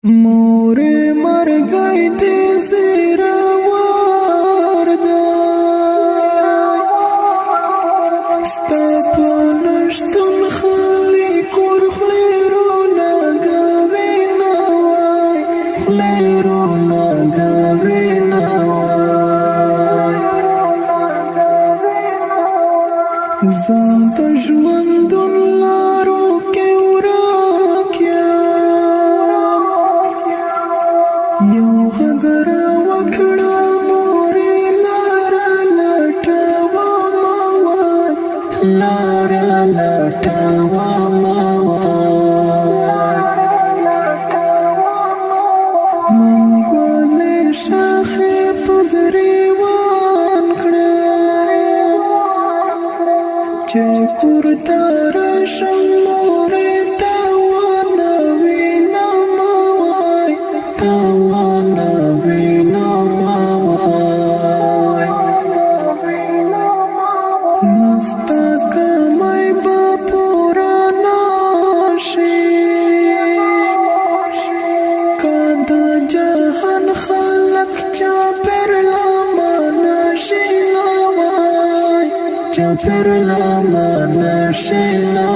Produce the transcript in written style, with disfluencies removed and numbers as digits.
مورې مرګی دې زیروار دی ستا په نشتون خالي کور خولې رولګوي نه وای خولې رولګوي نه وای زه د ژوندون لارو کې ورک یم یو غږ راوکړه مورې لاره لټومه وای لاره لټومه وای منګولې شاخې په ګریوان کړم چې کور ته راشم مورې تاوانه وینمه وای تاوانه وینمه وای نستا کمی به پوره نشي که د جهان خلک چاپېر له ما نشي نه وای چاپېر له ما نشي نه